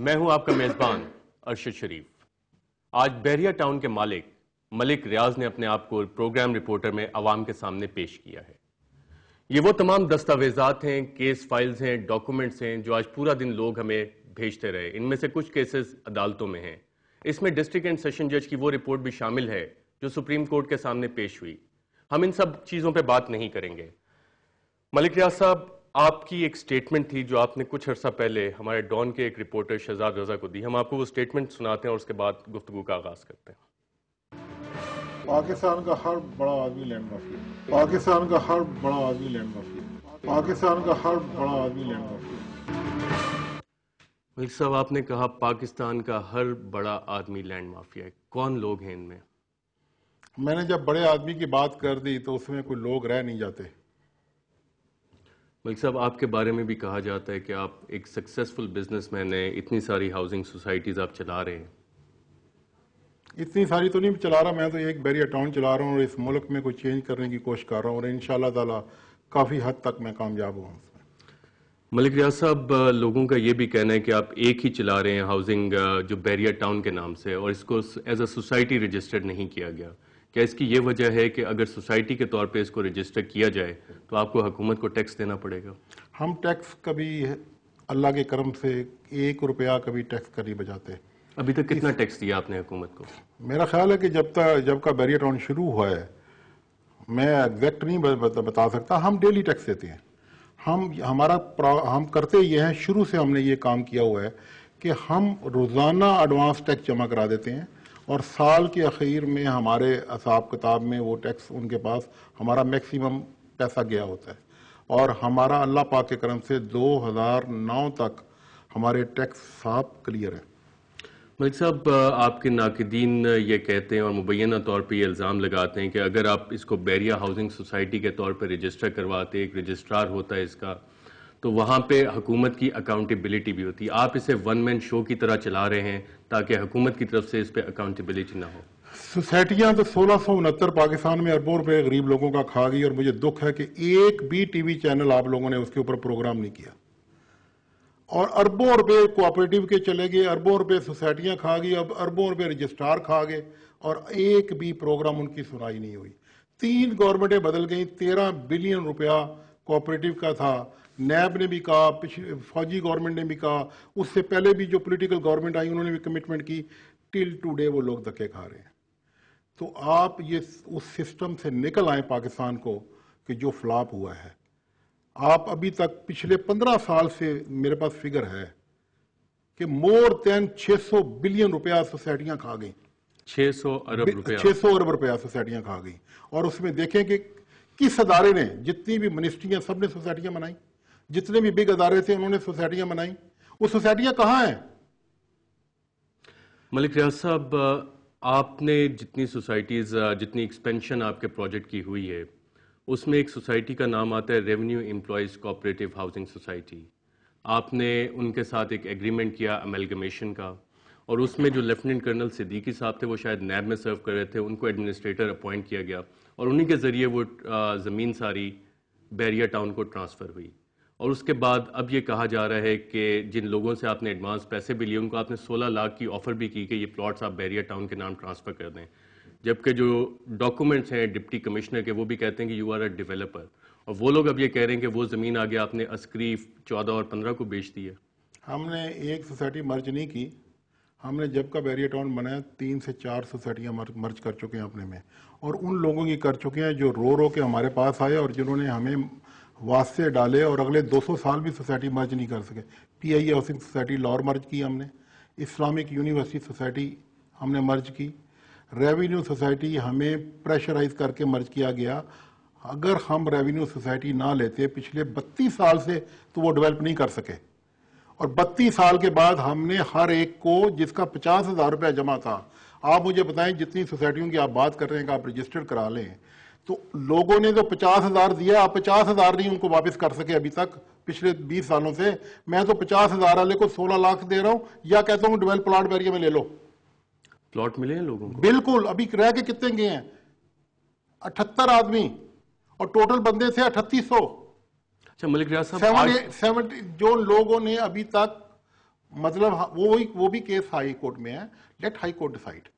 میں ہوں آپ کا میزبان ارشد شریف۔ آج بحریہ ٹاؤن کے مالک ملک ریاض نے اپنے آپ کو پروگرام رپورٹر میں عوام کے سامنے پیش کیا ہے۔ یہ وہ تمام دستاویزات ہیں، کیس فائلز ہیں، ڈاکومنٹس ہیں جو آج پورا دن لوگ ہمیں بھیجتے رہے۔ ان میں سے کچھ کیسز عدالتوں میں ہیں۔ اس میں ڈسٹرکٹ اینڈ سیشن جج کی وہ رپورٹ بھی شامل ہے جو سپریم کورٹ کے سامنے پیش ہوئی۔ ہم ان سب چیزوں پہ بات نہیں کریں گے۔ ملک ریاض صاحب، آپ کی ایک سٹیٹمنٹ تھی جو آپ نے کچھ عرصہ پہلے ہمارے ڈان کے ایک رپورٹر شہزاد رضا کو دی۔ ہم آپ کو وہ سٹیٹمنٹ سناتے ہیں اور اس کے بعد گفتگو کا آغاز کرتے ہیں۔ پاکستان کا ہر بڑا آدمی لینڈ مافیا، پاکستان کا ہر بڑا آدمی لینڈ مافیا، پاکستان کا ہر بڑا آدمی لینڈ مافیا۔ ملک صاحب، آپ نے کہا پاکستان کا ہر بڑا آدمی لینڈ مافیا ہے۔ کون لوگ ہیں ان میں؟ میں نے جب بڑے آدمی کی بات کر دی تو اس میں کوئی لوگ رہ نہیں جاتے۔ ملک صاحب، آپ کے بارے میں بھی کہا جاتا ہے کہ آپ ایک سکسیسفل بزنس مین ہیں، اتنی ساری ہاؤسنگ سوسائٹیز آپ چلا رہے ہیں۔ اتنی ساری تو نہیں چلا رہا، میں تو ایک بحریہ ٹاؤن چلا رہا ہوں اور اس ملک میں کوئی چینج کرنے کی کوشش کر رہا ہوں اور انشاءاللہ تعالی کافی حد تک میں کامیاب ہوں اس میں۔ ملک ریاض صاحب، لوگوں کا یہ بھی کہنا ہے کہ آپ ایک ہی چلا رہے ہیں ہاؤسنگ جو بحریہ ٹاؤن کے نام سے، اور اس کو ایز اے سوسائٹی رجسٹرڈ نہیں کیا گیا۔ کیا اس کی یہ وجہ ہے کہ اگر سوسائٹی کے طور پہ اس کو رجسٹر کیا جائے تو آپ کو حکومت کو ٹیکس دینا پڑے گا؟ ہم ٹیکس کبھی اللہ کے کرم سے 1 روپیہ کبھی ٹیکس کر نہیں بجاتے۔ ابھی تک کتنا ٹیکس دیا آپ نے حکومت کو؟ میرا خیال ہے کہ جب کا بحریہ ٹاؤن شروع ہوا ہے، میں ایگزیکٹ نہیں بتا سکتا، ہم ڈیلی ٹیکس دیتے ہیں۔ ہم کرتے یہ ہیں، شروع سے ہم نے یہ کام کیا ہوا ہے کہ ہم روزانہ ایڈوانس ٹیکس جمع کرا دیتے ہیں اور سال کے اخیر میں ہمارے حساب کتاب میں وہ ٹیکس ان کے پاس ہمارا میکسیمم پیسہ گیا ہوتا ہے، اور ہمارا اللہ پاک کے کرم سے 2009 تک ہمارے ٹیکس صاحب کلیئر ہیں۔ ملک صاحب، آپ کے ناقدین یہ کہتے ہیں اور مبینہ طور پہ یہ الزام لگاتے ہیں کہ اگر آپ اس کو بحریہ ہاؤسنگ سوسائٹی کے طور پہ رجسٹر کرواتے، ایک رجسٹرار ہوتا ہے اس کا، تو وہاں پہ حکومت کی اکاؤنٹیبلٹی بھی ہوتی۔ آپ اسے ون مین شو کی طرح چلا رہے ہیں تاکہ حکومت کی طرف سے اس پہ اکاؤنٹیبلٹی نہ ہو۔ سوسائٹیاں تو 1669 پاکستان میں اربوں روپے غریب لوگوں کا کھا گئی، اور مجھے دکھ ہے کہ ایک بھی ٹی وی چینل آپ لوگوں نے اس کے اوپر پروگرام نہیں کیا، اور اربوں روپے کوآپریٹیو کے چلے گئے، اربوں روپے سوسائٹیاں کھا گئی، اب اربوں روپے رجسٹرار کھا گئے، اور ایک بھی پروگرام ان کی سنائی نہیں ہوئی۔ 3 گورنمنٹیں بدل گئیں، 13 بلین روپیہ کوآپریٹیو کا تھا، نیب نے بھی کہا، فوجی گورنمنٹ نے بھی کہا، اس سے پہلے بھی جو پولیٹیکل گورنمنٹ آئی انہوں نے بھی کمٹمنٹ کی، ٹل ٹوڈے وہ لوگ دھکے کھا رہے ہیں۔ تو آپ یہ اس سسٹم سے نکل آئیں پاکستان کو کہ جو فلاپ ہوا ہے۔ آپ ابھی تک پچھلے 15 سال سے میرے پاس فگر ہے کہ مور دین 600 بلین روپیہ سوسائٹیاں کھا گئیں۔ 600 ارب روپیہ 600 ارب روپیہ سوسائٹیاں کھا گئیں، اور اس میں دیکھیں کہ کس ادارے نے، جتنی بھی منسٹریاں سب نے سوسائٹیاں بنائیں، جتنے بھی بگ ادارے تھے انہوں نے سوسائٹیاں بنائیں۔ وہ سوسائٹیاں کہاں ہیں؟ ملک ریاض صاحب، آپ نے جتنی سوسائٹیز، جتنی ایکسپینشن آپ کے پروجیکٹ کی ہوئی ہے، اس میں ایک سوسائٹی کا نام آتا ہے revenue employees cooperative housing society. آپ نے ان کے ساتھ ایک ایگریمنٹ کیا امیلگمیشن کا، اور اس میں جو لیفٹیننٹ کرنل صدیقی صاحب تھے وہ شاید نیب میں سرو کر رہے تھے، ان کو ایڈمنسٹریٹر اپوائنٹ کیا گیا، اور انہی کے ذریعے وہ زمین ساری بحریہ ٹاؤن کو ٹرانسفر ہوئی۔ اور اس کے بعد اب یہ کہا جا رہا ہے کہ جن لوگوں سے آپ نے ایڈوانس پیسے بھی لیے ان کو آپ نے 16 لاکھ کی آفر بھی کی کہ یہ پلاٹس آپ بحریہ ٹاؤن کے نام ٹرانسفر کر دیں، جبکہ جو ڈاکومنٹس ہیں ڈپٹی کمشنر کے وہ بھی کہتے ہیں کہ یو آر اے ڈیولپر، اور وہ لوگ اب یہ کہہ رہے ہیں کہ وہ زمین آگے آپ نے عسکری 14 اور 15 کو بیچ دی ہے۔ ہم نے ایک سوسائٹی مرج نہیں کی، ہم نے جب کا بحریہ ٹاؤن بنایا 3 سے 4 سوسائٹیاں مرج کر چکے ہیں اپنے میں، اور ان لوگوں کی کر چکے ہیں جو رو کے ہمارے پاس آئے اور جنہوں نے ہمیں واسطے ڈالے، اور اگلے 200 سال بھی سوسائٹی مرج نہیں کر سکے۔ پی آئی اے ہاؤسنگ سوسائٹی لاہور مرج کی ہم نے، اسلامک یونیورسٹی سوسائٹی ہم نے مرج کی، ریونیو سوسائٹی ہمیں پریشرائز کر کے مرج کیا گیا۔ اگر ہم ریونیو سوسائٹی نہ لیتے پچھلے 32 سال سے تو وہ ڈیولپ نہیں کر سکے، اور 32 سال کے بعد ہم نے ہر ایک کو، جس کا 50,000 روپیہ جمع تھا، آپ مجھے بتائیں جتنی سوسائٹیوں کی آپ بات کر رہے ہیں کہ آپ رجسٹر کرا لیں، تو لوگوں نے تو 50,000 دیا، آپ 50,000 نہیں ان کو واپس کر سکے ابھی تک پچھلے 20 سالوں سے۔ میں تو 50,000 والے کو 16 لاکھ دے رہا ہوں، یا کہتا ہوں ڈیولپ پلاٹ بحریہ میں لے لو۔ پلاٹ ملے ہیں لوگوں کو؟ بالکل، ابھی رہ کے کتنے گئے ہیں؟ 78 آدمی، اور ٹوٹل بندے تھے 3800۔ اچھا ملک ریاض صاحب، 70 جو لوگوں نے ابھی تک مطلب وہ بھی کیس ہائی کورٹ میں ہے. Let high court decide.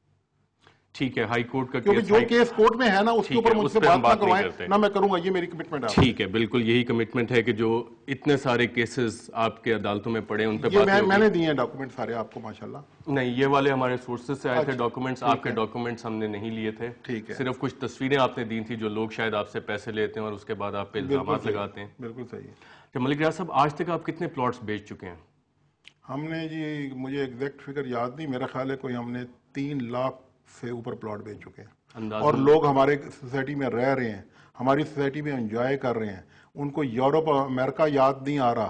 ٹھیک ہے, ہائی کورٹ کا کیونکہ جو کیس کورٹ میں ہے نا اس کے اوپر مجھ سے بات نہ کروائیں, نہ میں کروں گا, یہ میری کمٹمنٹ ہے. ٹھیک ہے, بالکل یہی کمٹمنٹ ہے کہ جو اتنے سارے کیسز آپ کے عدالتوں میں پڑے ان پہ بات یہ میں نے دیے ہیں ڈاکومنٹ سارے آپ کو ماشاءاللہ. نہیں, یہ والے ہمارے سورسز سے آئے تھے ڈاکومنٹس, آپ کے ڈاکومنٹس ہم نے نہیں لیے تھے. ٹھیک ہے, صرف کچھ تصویریں آپ نے دی تھی جو لوگ شاید آپ سے پیسے لیتے ہیں اور اس کے بعد آپ پہ الزامات لگاتے ہیں. بالکل صحیح ہے. تو ملک ریاض صاحب, آج تک آپ کتنے پلاٹس بیچ چکے ہیں؟ ہم نے جی, مجھے ایگزیکٹ فگر یاد نہیں, میرا خیال ہے کوئی ہم نے 3 لاکھ سے اوپر پلاٹ بیچ چکے ہیں. اور لوگ ہمارے سوسائٹی میں رہ رہے ہیں, ہماری سوسائٹی میں انجوائے کر رہے ہیں. ان کو یورپ اور امریکہ یاد نہیں آ رہا.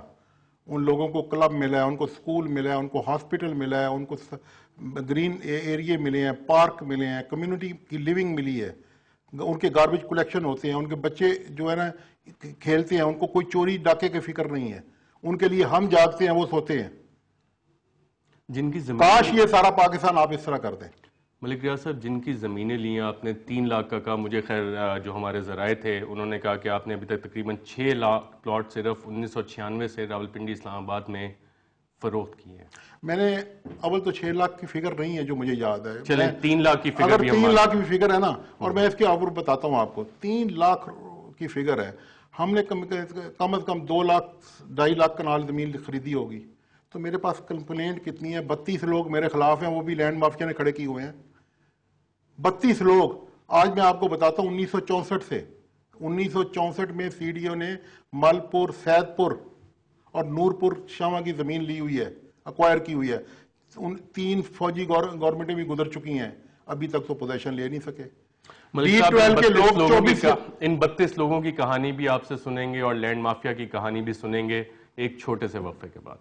ان لوگوں کو کلب ملا ہے, ان کو سکول ملا ہے, ان کو ہاسپٹل ملا ہے, ان کو گرین ایریے ملے ہیں, پارک ملے ہیں, کمیونٹی کی لیونگ ملی ہے, ان کے گاربیج کلیکشن ہوتے ہیں, ان کے بچے جو ہے نا کھیلتے ہیں, ان کو کوئی چوری ڈاکے کی فکر نہیں ہے. ان کے لیے ہم جاگتے ہیں, وہ سوتے ہیں. جن کی کاش یہ سارا پاکستان آپ اس طرح کر دیں. ملک ریاض صاحب, جن کی زمینیں لی ہیں آپ نے 3 لاکھ کا کہا, مجھے خیر جو ہمارے ذرائع تھے انہوں نے کہا کہ آپ نے ابھی تک تقریباً 6 لاکھ پلاٹ صرف 1996 سے راولپنڈی اسلام آباد میں فروخت کی ہے. میں نے اول تو 6 لاکھ کی فگر نہیں ہے جو مجھے یاد ہے. چلیں 3 لاکھ کی فگر اگر بھی 3 لاکھ کی فگر ہے نا, اور میں اس کے اوپر بتاتا ہوں آپ کو, 3 لاکھ کی فگر ہے, ہم نے کم از کم 2 لاکھ 2.5 لاکھ کنال زمین خریدی ہوگی. تو میرے پاس کمپلینٹ کتنی ہے, 32 لوگ میرے خلاف ہیں, وہ بھی لینڈ مافیا نے کھڑے کیے ہوئے ہیں. 32 لوگ. آج میں آپ کو بتاتا ہوں 1964 میں سی ڈی او نے مل پور, سید پور اور نور پور شاما کی زمین لی ہوئی ہے, اکوائر کی ہوئی ہے. 3 فوجی گورنمنٹیں بھی گزر چکی ہیں, ابھی تک تو پوزیشن لے نہیں سکے. ان 32 لوگوں کی کہانی بھی آپ سے سنیں گے اور لینڈ مافیا کی کہانی بھی سنیں گے ایک چھوٹے سے وقفے کے بعد.